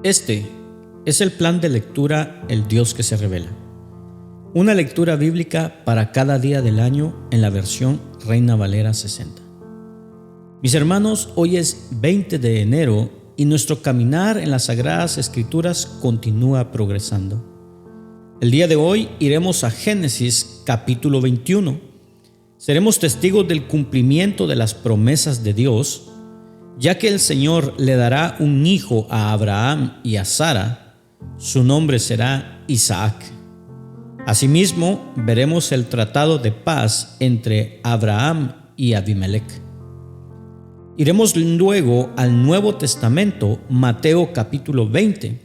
Este es el plan de lectura El Dios que se revela. Una lectura bíblica para cada día del año en la versión Reina Valera 60. Mis hermanos, hoy es 20 de enero y nuestro caminar en las Sagradas Escrituras continúa progresando. El día de hoy iremos a Génesis capítulo 21. Seremos testigos del cumplimiento de las promesas de Dios, ya que el Señor le dará un hijo a Abraham y a Sara. Su nombre será Isaac. Asimismo, veremos el tratado de paz entre Abraham y Abimelec. Iremos luego al Nuevo Testamento, Mateo capítulo 20.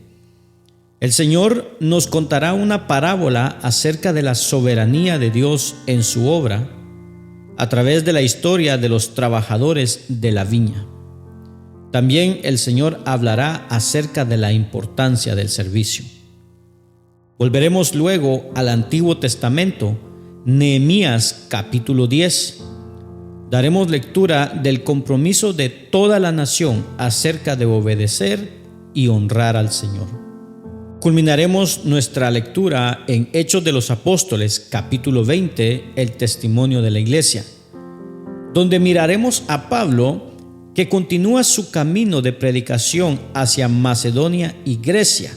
El Señor nos contará una parábola acerca de la soberanía de Dios en su obra, a través de la historia de los trabajadores de la viña. También el Señor hablará acerca de la importancia del servicio. Volveremos luego al Antiguo Testamento, Nehemías capítulo 10. Daremos lectura del compromiso de toda la nación acerca de obedecer y honrar al Señor. Culminaremos nuestra lectura en Hechos de los Apóstoles capítulo 20, el testimonio de la iglesia, donde miraremos a Pablo que continúa su camino de predicación hacia Macedonia y Grecia,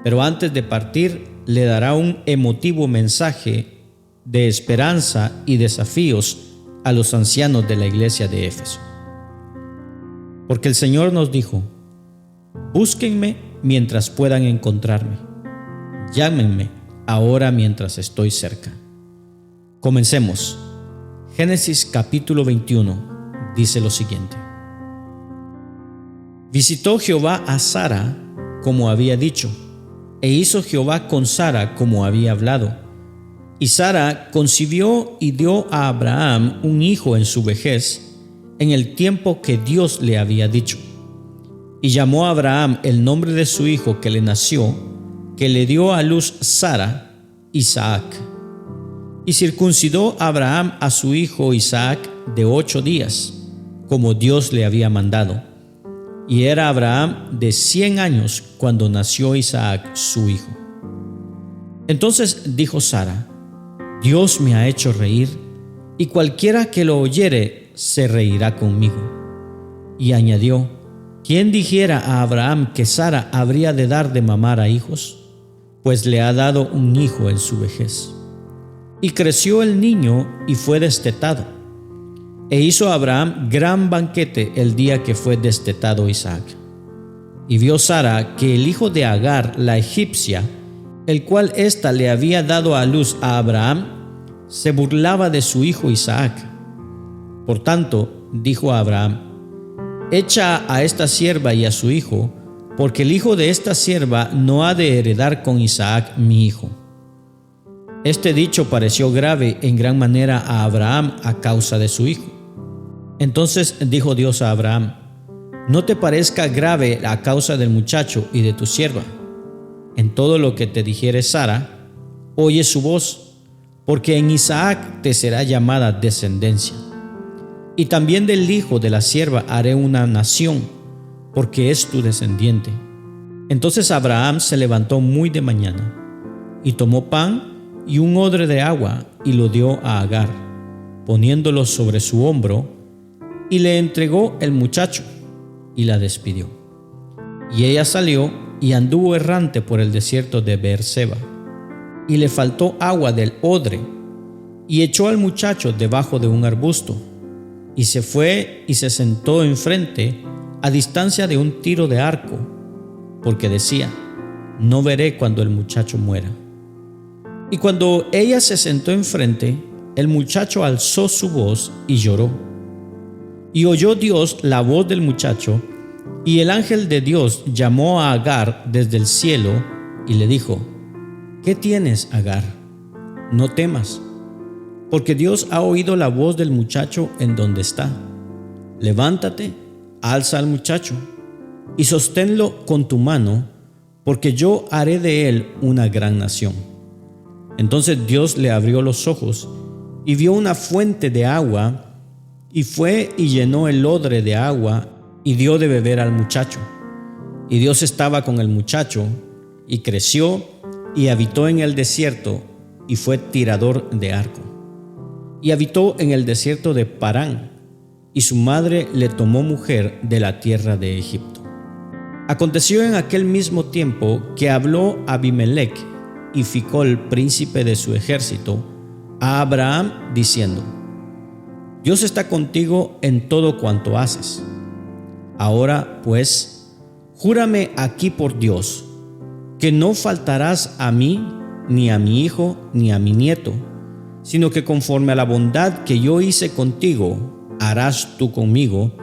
pero antes de partir le dará un emotivo mensaje de esperanza y desafíos a los ancianos de la iglesia de Éfeso. Porque el Señor nos dijo: búsquenme mientras puedan encontrarme, llámenme ahora mientras estoy cerca. Comencemos. Génesis capítulo 21 dice lo siguiente: Visitó Jehová a Sara como había dicho, e hizo Jehová con Sara como había hablado. Y Sara concibió y dio a Abraham un hijo en su vejez, en el tiempo que Dios le había dicho. Y llamó a Abraham el nombre de su hijo que le nació, que le dio a luz Sara, Isaac. Y circuncidó Abraham a su hijo Isaac de 8 días, como Dios le había mandado. Y era Abraham de 100 años cuando nació Isaac su hijo. Entonces dijo Sara: Dios me ha hecho reír, y cualquiera que lo oyere se reirá conmigo. Y añadió: ¿quién dijera a Abraham que Sara habría de dar de mamar a hijos? Pues le ha dado un hijo en su vejez. Y creció el niño y fue destetado. E hizo Abraham gran banquete el día que fue destetado Isaac. Y vio Sara que el hijo de Agar, la egipcia, el cual ésta le había dado a luz a Abraham, se burlaba de su hijo Isaac. Por tanto, dijo a Abraham: echa a esta sierva y a su hijo, porque el hijo de esta sierva no ha de heredar con Isaac mi hijo. Este dicho pareció grave en gran manera a Abraham a causa de su hijo. Entonces dijo Dios a Abraham: no te parezca grave a causa del muchacho y de tu sierva. En todo lo que te dijere Sara, oye su voz, porque en Isaac te será llamada descendencia. Y también del hijo de la sierva haré una nación, porque es tu descendiente. Entonces Abraham se levantó muy de mañana, y tomó pan y un odre de agua, y lo dio a Agar, poniéndolo sobre su hombro, y le entregó el muchacho, y la despidió. Y ella salió y anduvo errante por el desierto de Beerseba, y le faltó agua del odre, y echó al muchacho debajo de un arbusto, y se fue y se sentó enfrente, a distancia de un tiro de arco, porque decía: no veré cuando el muchacho muera. Y cuando ella se sentó enfrente, el muchacho alzó su voz y lloró. Y oyó Dios la voz del muchacho, y el ángel de Dios llamó a Agar desde el cielo y le dijo: ¿qué tienes, Agar? No temas, porque Dios ha oído la voz del muchacho en donde está. Levántate, alza al muchacho y sosténlo con tu mano, porque yo haré de él una gran nación. Entonces Dios le abrió los ojos y vio una fuente de agua, y fue y llenó el odre de agua y dio de beber al muchacho. Y Dios estaba con el muchacho, y creció, y habitó en el desierto, y fue tirador de arco. Y habitó en el desierto de Parán, y su madre le tomó mujer de la tierra de Egipto. Aconteció en aquel mismo tiempo que habló Abimelec y Ficol, príncipe de su ejército, a Abraham, diciendo: Dios está contigo en todo cuanto haces. Ahora, pues, júrame aquí por Dios, que no faltarás a mí, ni a mi hijo, ni a mi nieto, sino que conforme a la bondad que yo hice contigo, harás tú conmigo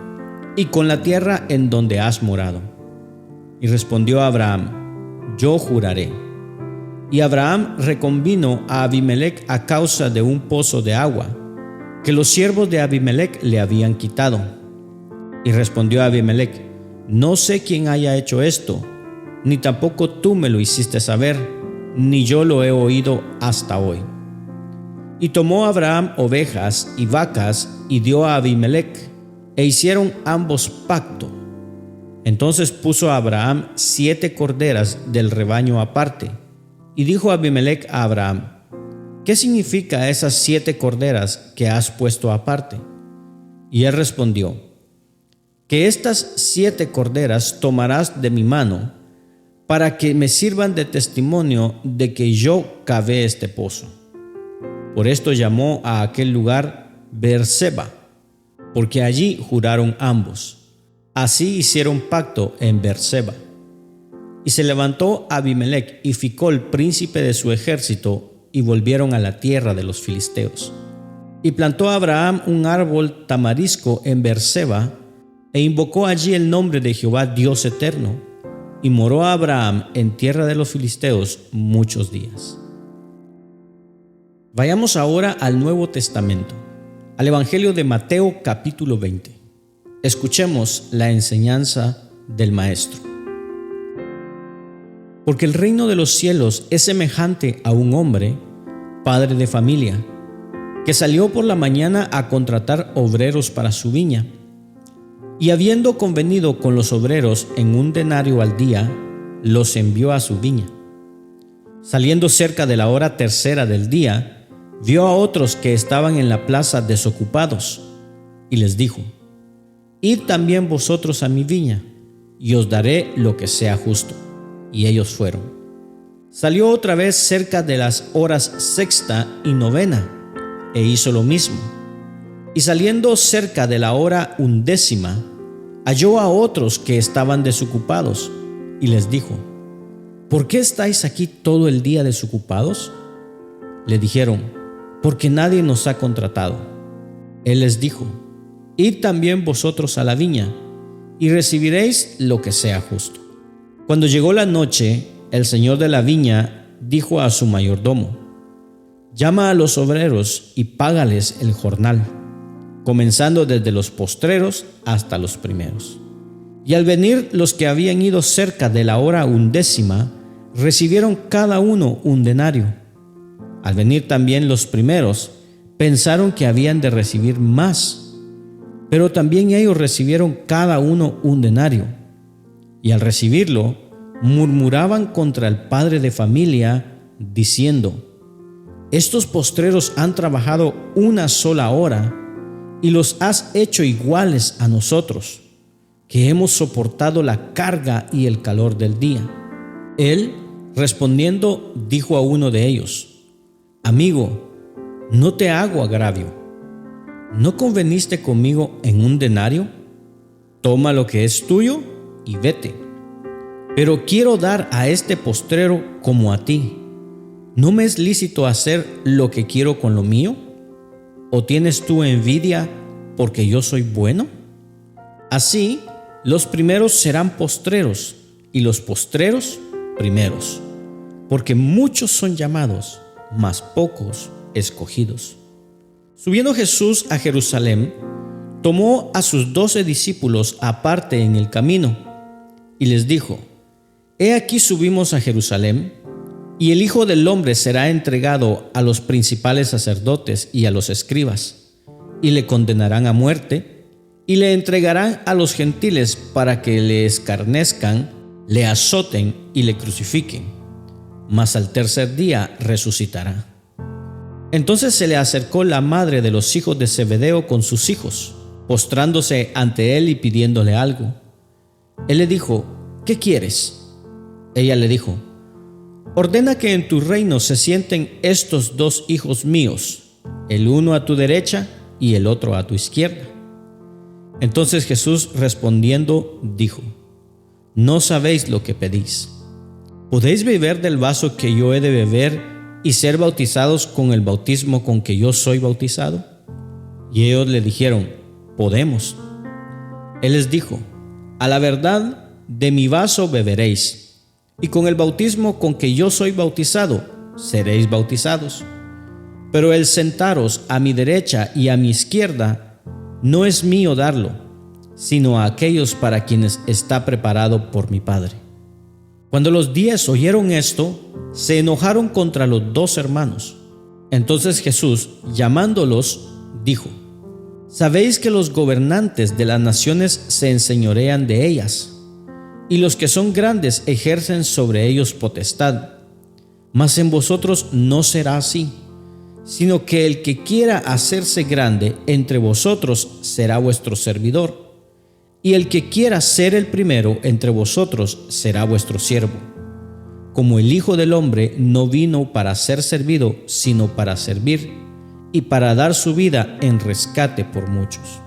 y con la tierra en donde has morado. Y respondió Abraham: Yo juraré. Y Abraham reconvino a Abimelec a causa de un pozo de agua, que los siervos de Abimelec le habían quitado. Y respondió Abimelec: No sé quién haya hecho esto, ni tampoco tú me lo hiciste saber, ni yo lo he oído hasta hoy. Y tomó Abraham ovejas y vacas y dio a Abimelec, e hicieron ambos pacto. Entonces puso Abraham 7 corderas del rebaño aparte, y dijo Abimelec a Abraham: ¿Qué significa esas 7 corderas que has puesto aparte? Y él respondió: Que estas 7 corderas tomarás de mi mano, para que me sirvan de testimonio de que yo cavé este pozo. Por esto llamó a aquel lugar Beerseba, porque allí juraron ambos. Así hicieron pacto en Beerseba. Y se levantó Abimelec y Ficol, príncipe de su ejército, y volvieron a la tierra de los filisteos. Y plantó Abraham un árbol tamarisco en Beerseba, e invocó allí el nombre de Jehová Dios eterno, y moró Abraham en tierra de los filisteos muchos días. Vayamos ahora al Nuevo Testamento, al Evangelio de Mateo capítulo 20. Escuchemos la enseñanza del Maestro. Porque el reino de los cielos es semejante a un hombre, padre de familia, que salió por la mañana a contratar obreros para su viña. Y habiendo convenido con los obreros en un denario al día, los envió a su viña. Saliendo cerca de la hora tercera del día, vio a otros que estaban en la plaza desocupados, y les dijo: Id también vosotros a mi viña, y os daré lo que sea justo. Y ellos fueron. Salió otra vez cerca de las horas sexta y novena, e hizo lo mismo. Y saliendo cerca de la hora undécima, halló a otros que estaban desocupados, y les dijo: ¿Por qué estáis aquí todo el día desocupados? Le dijeron: Porque nadie nos ha contratado. Él les dijo: Id también vosotros a la viña, y recibiréis lo que sea justo. Cuando llegó la noche, el señor de la viña dijo a su mayordomo: Llama a los obreros y págales el jornal, comenzando desde los postreros hasta los primeros. Y al venir los que habían ido cerca de la hora undécima, recibieron cada uno un denario. Al venir también los primeros, pensaron que habían de recibir más, pero también ellos recibieron cada uno un denario. Y al recibirlo, murmuraban contra el padre de familia, diciendo: Estos postreros han trabajado una sola hora, y los has hecho iguales a nosotros, que hemos soportado la carga y el calor del día. Él, respondiendo, dijo a uno de ellos: Amigo, no te hago agravio. ¿No conveniste conmigo en un denario? Toma lo que es tuyo y vete. Pero quiero dar a este postrero como a ti. ¿No me es lícito hacer lo que quiero con lo mío? ¿O tienes tú envidia porque yo soy bueno? Así, los primeros serán postreros, y los postreros primeros. Porque muchos son llamados, mas pocos escogidos. Subiendo Jesús a Jerusalén, tomó a sus 12 discípulos aparte en el camino, y les dijo: He aquí subimos a Jerusalén, y el Hijo del Hombre será entregado a los principales sacerdotes y a los escribas, y le condenarán a muerte, y le entregarán a los gentiles para que le escarnezcan le azoten y le crucifiquen, mas al tercer día resucitará. Entonces se le acercó la madre de los hijos de Zebedeo con sus hijos, postrándose ante él y pidiéndole algo. Él le dijo: ¿qué quieres? Ella le dijo: ordena que en tu reino se sienten estos dos hijos míos, el uno a tu derecha y el otro a tu izquierda. Entonces Jesús respondiendo dijo: no sabéis lo que pedís. ¿Podéis beber del vaso que yo he de beber y ser bautizados con el bautismo con que yo soy bautizado? Y ellos le dijeron: podemos. Él les dijo: a la verdad, de mi vaso beberéis, y con el bautismo con que yo soy bautizado seréis bautizados. Pero el sentaros a mi derecha y a mi izquierda no es mío darlo, sino a aquellos para quienes está preparado por mi Padre. Cuando los 10 oyeron esto, se enojaron contra los 2 hermanos. Entonces Jesús, llamándolos, dijo: sabéis que los gobernantes de las naciones se enseñorean de ellas, y los que son grandes ejercen sobre ellos potestad. Mas en vosotros no será así, sino que el que quiera hacerse grande entre vosotros será vuestro servidor, y el que quiera ser el primero entre vosotros será vuestro siervo. Como el Hijo del Hombre no vino para ser servido, sino para servir, y para dar su vida en rescate por muchos.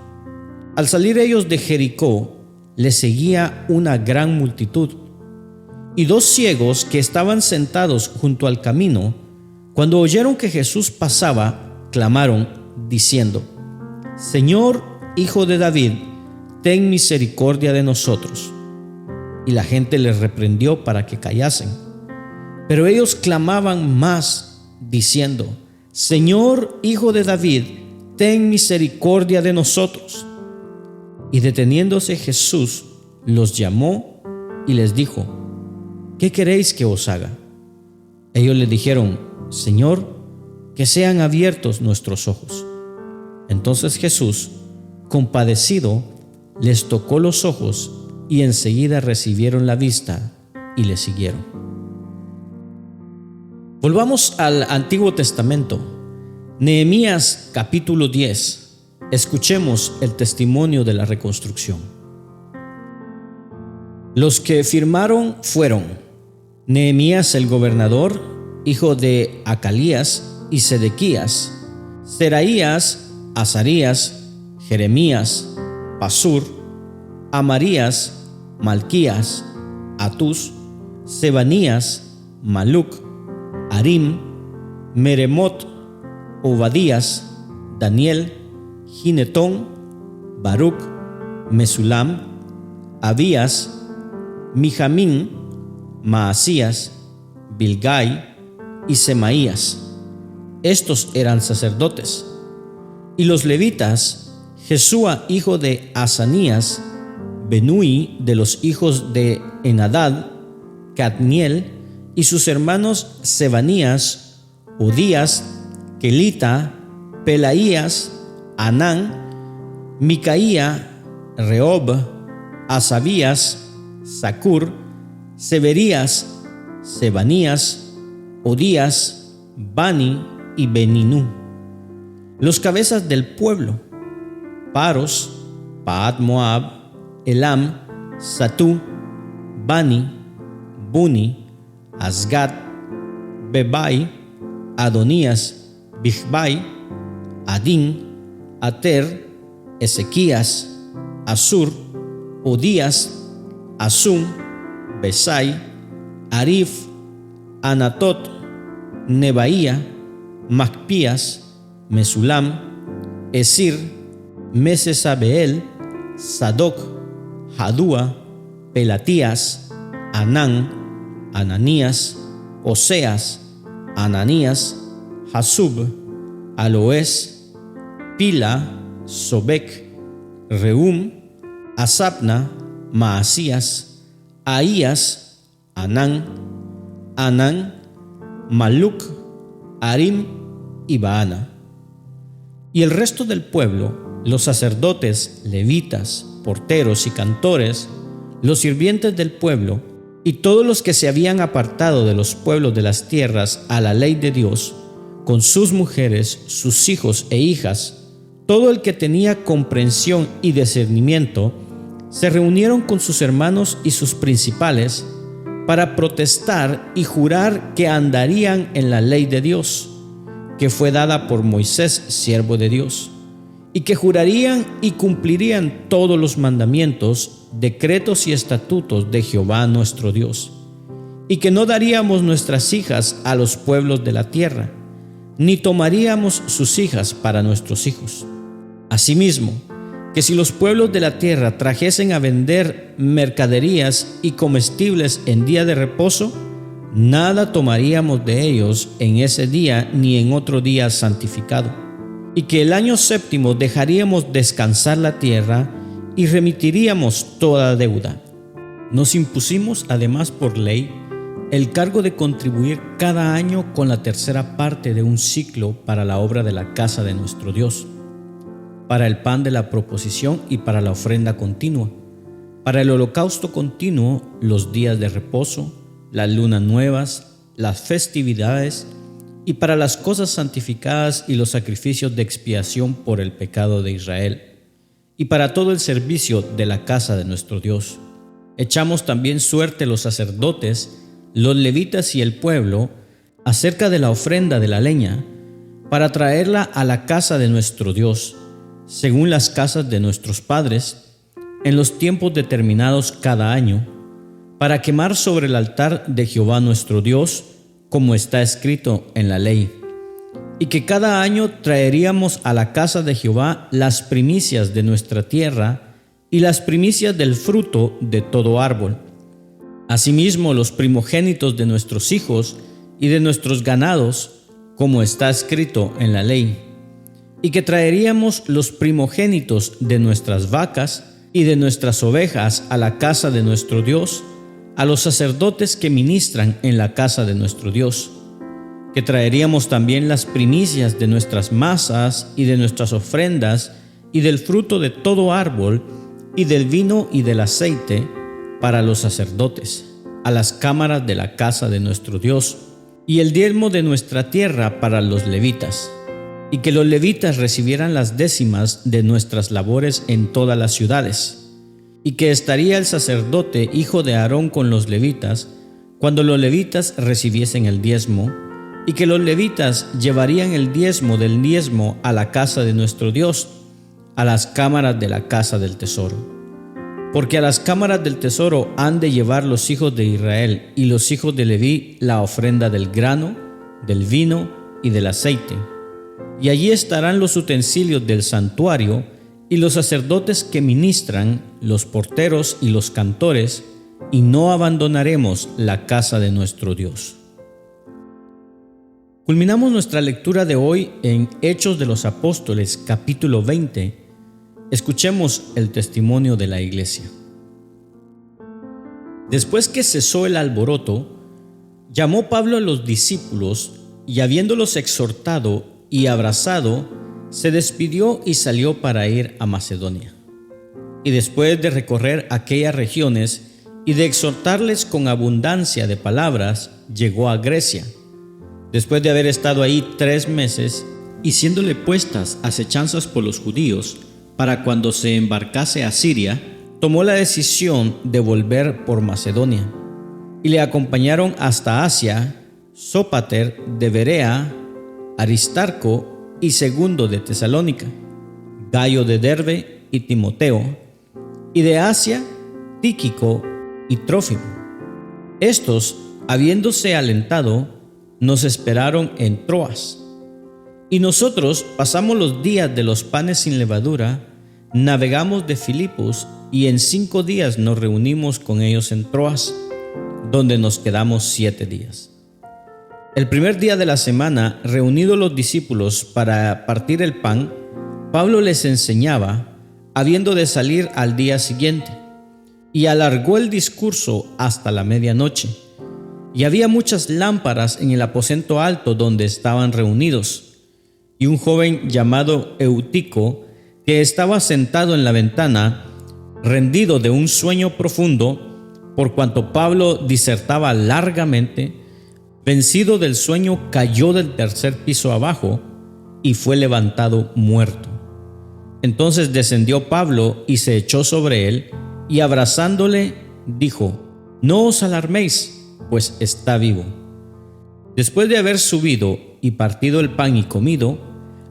Al salir ellos de Jericó, les seguía una gran multitud, y 2 ciegos que estaban sentados junto al camino, cuando oyeron que Jesús pasaba, clamaron, diciendo: Señor, Hijo de David, ten misericordia de nosotros. Y la gente les reprendió para que callasen. Pero ellos clamaban más, diciendo: Señor, Hijo de David, ten misericordia de nosotros. Y deteniéndose Jesús, los llamó y les dijo: ¿qué queréis que os haga? Ellos le dijeron: Señor, que sean abiertos nuestros ojos. Entonces Jesús, compadecido, les tocó los ojos, y enseguida recibieron la vista y le siguieron. Volvamos al Antiguo Testamento. Nehemías capítulo 10. Escuchemos el testimonio de la reconstrucción. Los que firmaron fueron Nehemías el gobernador, hijo de Acalías y Sedequías, Seraías, Azarías, Jeremías, Pasur, Amarías, Malquías, Atús, Sebanías, Maluc, Arim, Meremot, Obadías, Daniel, Ginetón, Baruc, Mesulam, Abías, Mijamín, Maasías, Bilgai y Semaías. Estos eran sacerdotes. Y los levitas: Jesúa hijo de Asanías, Benui de los hijos de Enadad, Cadmiel y sus hermanos Sebanías, Odías, Kelita, Pelaías, Anán, Micaía, Rehob, Asabías, Zacur, Severías, Sebanías, Odías, Bani y Beninú. Los cabezas del pueblo: Paros, Paat Moab, Elam, Satú, Bani, Buni, Asgat, Bebai, Adonías, Bigbai, Adín, Ater, Ezequías, Asur, Odías, Asum, Besai, Arif, Anatot, Nebaía, Macpías, Mesulam, Esir, Mesesabeel, Sadoc, Jadúa, Pelatías, Anán, Ananías, Oseas, Ananías, Jasub, Aloés, Pila, Sobek, Reum, Asapna, Maasías, Ahías, Anán, Maluc, Arim y Baana. Y el resto del pueblo, los sacerdotes, levitas, porteros y cantores, los sirvientes del pueblo, Y todos los que se habían apartado de los pueblos de las tierras a la ley de Dios, con sus mujeres, sus hijos e hijas, todo el que tenía comprensión y discernimiento, se reunieron con sus hermanos y sus principales para protestar y jurar que andarían en la ley de Dios, que fue dada por Moisés, siervo de Dios, y que jurarían y cumplirían todos los mandamientos, decretos y estatutos de Jehová nuestro Dios, y que no daríamos nuestras hijas a los pueblos de la tierra, ni tomaríamos sus hijas para nuestros hijos. Asimismo, que si los pueblos de la tierra trajesen a vender mercaderías y comestibles en día de reposo, nada tomaríamos de ellos en ese día ni en otro día santificado, y que el año séptimo dejaríamos descansar la tierra y remitiríamos toda deuda. Nos impusimos además por ley el cargo de contribuir cada año con la tercera parte de un siclo para la obra de la casa de nuestro Dios, para el pan de la proposición y para la ofrenda continua, para el holocausto continuo, los días de reposo, las lunas nuevas, las festividades, y para las cosas santificadas y los sacrificios de expiación por el pecado de Israel, y para todo el servicio de la casa de nuestro Dios. Echamos también suerte los sacerdotes, los levitas y el pueblo acerca de la ofrenda de la leña, para traerla a la casa de nuestro Dios, según las casas de nuestros padres, en los tiempos determinados cada año, para quemar sobre el altar de Jehová nuestro Dios, como está escrito en la ley, y que cada año traeríamos a la casa de Jehová las primicias de nuestra tierra y las primicias del fruto de todo árbol, asimismo los primogénitos de nuestros hijos y de nuestros ganados, como está escrito en la ley, y que traeríamos los primogénitos de nuestras vacas y de nuestras ovejas a la casa de nuestro Dios, a los sacerdotes que ministran en la casa de nuestro Dios, que traeríamos también las primicias de nuestras masas y de nuestras ofrendas y del fruto de todo árbol y del vino y del aceite para los sacerdotes, a las cámaras de la casa de nuestro Dios, y el diezmo de nuestra tierra para los levitas, y que los levitas recibieran las décimas de nuestras labores en todas las ciudades, y que estaría el sacerdote hijo de Aarón con los levitas cuando los levitas recibiesen el diezmo, y que los levitas llevarían el diezmo del diezmo a la casa de nuestro Dios, a las cámaras de la casa del tesoro. Porque a las cámaras del tesoro han de llevar los hijos de Israel y los hijos de Leví la ofrenda del grano, del vino y del aceite. Y allí estarán los utensilios del santuario y los sacerdotes que ministran, los porteros y los cantores, y no abandonaremos la casa de nuestro Dios. Culminamos nuestra lectura de hoy en Hechos de los Apóstoles, capítulo 20. Escuchemos el testimonio de la iglesia. Después que cesó el alboroto, llamó Pablo a los discípulos y habiéndolos exhortado y abrazado, se despidió y salió para ir a Macedonia. Y después de recorrer aquellas regiones y de exhortarles con abundancia de palabras, llegó a Grecia. Después de haber estado ahí 3 meses, y siéndole puestas acechanzas por los judíos, para cuando se embarcase a Siria, tomó la decisión de volver por Macedonia. Y le acompañaron hasta Asia Sópater de Berea, Aristarco y Segundo de Tesalónica, Gayo de Derbe y Timoteo, y de Asia Tíquico y Trófimo. Estos, habiéndose alentado, nos esperaron en Troas. Y nosotros pasamos los días de los panes sin levadura, navegamos de Filipos y en 5 días nos reunimos con ellos en Troas, donde nos quedamos 7 días. El primer día de la semana, reunidos los discípulos para partir el pan, Pablo les enseñaba, habiendo de salir al día siguiente, y alargó el discurso hasta la medianoche. Y había muchas lámparas en el aposento alto donde estaban reunidos. Y un joven llamado Eutico, que estaba sentado en la ventana, rendido de un sueño profundo, Por cuanto Pablo disertaba largamente, vencido del sueño, cayó del tercer piso abajo y fue levantado muerto. Entonces descendió Pablo y se echó sobre él, y abrazándole dijo: «No os alarméis, pues está vivo». Después de haber subido y partido el pan y comido,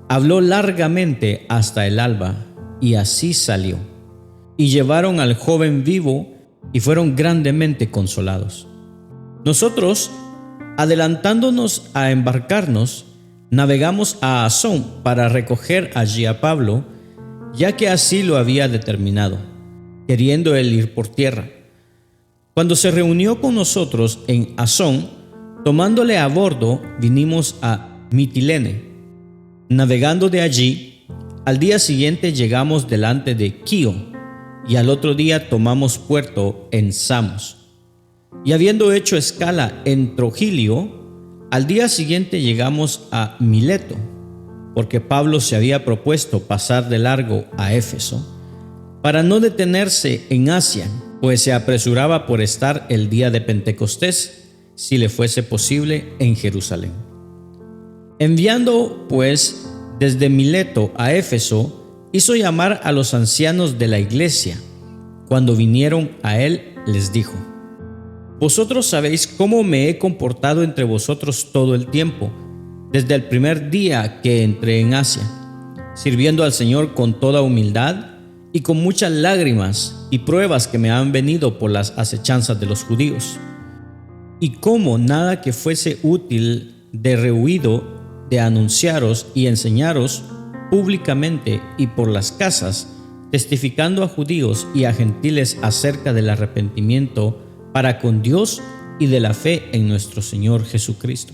habló largamente hasta el alba, y así salió. Y llevaron al joven vivo y fueron grandemente consolados. Nosotros, adelantándonos a embarcarnos, navegamos a Asón para recoger allí a Pablo, ya que así lo había determinado, queriendo él ir por tierra. Cuando se reunió con nosotros en Asón, tomándole a bordo, vinimos a Mitilene. Navegando de allí, al día siguiente llegamos delante de Quío, y al otro día tomamos puerto en Samos. Y habiendo hecho escala en Trogilio, al día siguiente llegamos a Mileto, porque Pablo se había propuesto pasar de largo a Éfeso, para no detenerse en Asia, pues se apresuraba por estar el día de Pentecostés, si le fuese posible, en Jerusalén. Enviando, pues, desde Mileto a Éfeso, hizo llamar a los ancianos de la iglesia. Cuando vinieron a él, les dijo: «Vosotros sabéis cómo me he comportado entre vosotros todo el tiempo, desde el primer día que entré en Asia, sirviendo al Señor con toda humildad y con muchas lágrimas y pruebas que me han venido por las acechanzas de los judíos, y cómo nada que fuese útil de rehuido de anunciaros y enseñaros públicamente y por las casas, testificando a judíos y a gentiles acerca del arrepentimiento para con Dios y de la fe en nuestro Señor Jesucristo.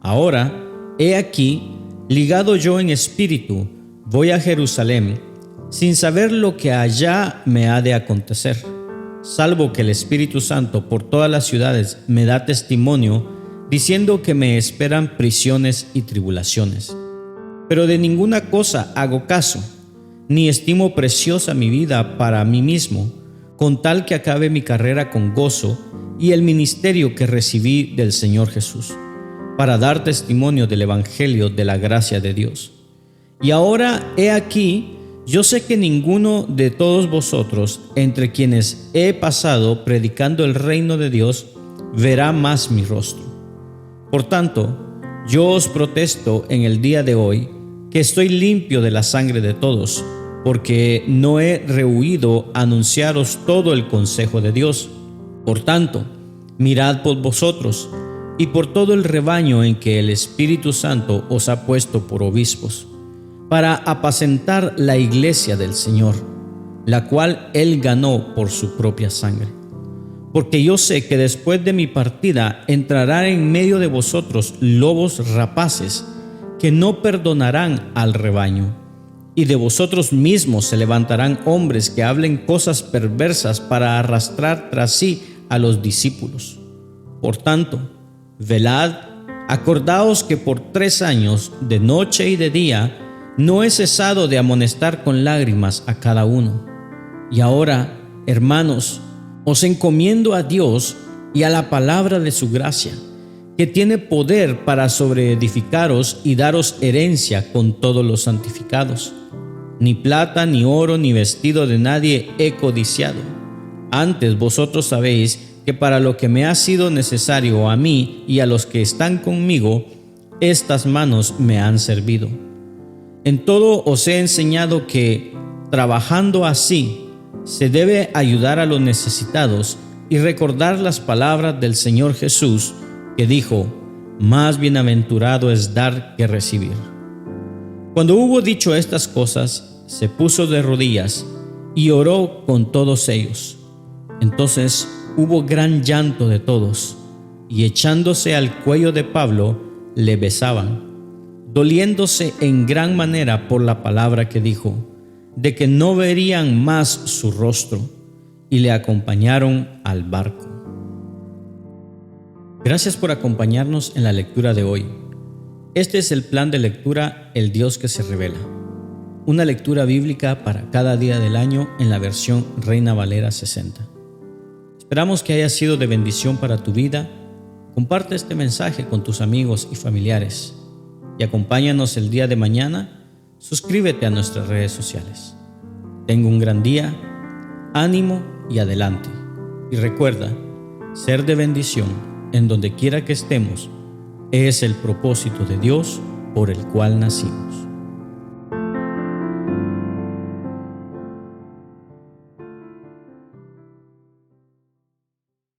Ahora, he aquí, ligado yo en espíritu, voy a Jerusalén, sin saber lo que allá me ha de acontecer, salvo que el Espíritu Santo por todas las ciudades me da testimonio, diciendo que me esperan prisiones y tribulaciones. Pero de ninguna cosa hago caso, ni estimo preciosa mi vida para mí mismo, con tal que acabe mi carrera con gozo y el ministerio que recibí del Señor Jesús, para dar testimonio del Evangelio de la gracia de Dios. Y ahora, he aquí, yo sé que ninguno de todos vosotros, entre quienes he pasado predicando el reino de Dios, verá más mi rostro. Por tanto, yo os protesto en el día de hoy que estoy limpio de la sangre de todos, porque no he rehuido anunciaros todo el consejo de Dios. Por tanto, mirad por vosotros y por todo el rebaño en que el Espíritu Santo os ha puesto por obispos, para apacentar la iglesia del Señor, la cual Él ganó por su propia sangre. Porque yo sé que después de mi partida entrarán en medio de vosotros lobos rapaces que no perdonarán al rebaño, y de vosotros mismos se levantarán hombres que hablen cosas perversas para arrastrar tras sí a los discípulos. Por tanto, velad, acordaos que por 3 años, de noche y de día, no he cesado de amonestar con lágrimas a cada uno. Y ahora, hermanos, os encomiendo a Dios y a la palabra de su gracia, que tiene poder para sobreedificaros y daros herencia con todos los santificados. Ni plata, ni oro, ni vestido de nadie he codiciado. Antes vosotros sabéis que para lo que me ha sido necesario a mí y a los que están conmigo, estas manos me han servido. En todo os he enseñado que, trabajando así, se debe ayudar a los necesitados y recordar las palabras del Señor Jesús, que dijo: «Más bienaventurado es dar que recibir». Cuando hubo dicho estas cosas, se puso de rodillas y oró con todos ellos. Entonces hubo gran llanto de todos, y echándose al cuello de Pablo, le besaban, doliéndose en gran manera por la palabra que dijo, de que no verían más su rostro, y le acompañaron al barco. Gracias por acompañarnos en la lectura de hoy. Este es el plan de lectura El Dios que se revela, una lectura bíblica para cada día del año en la versión Reina Valera 60. Esperamos que haya sido de bendición para tu vida. Comparte este mensaje con tus amigos y familiares y acompáñanos el día de mañana. Suscríbete a nuestras redes sociales. Tenga un gran día, ánimo y adelante. Y recuerda, ser de bendición en donde quiera que estemos es el propósito de Dios por el cual nacimos.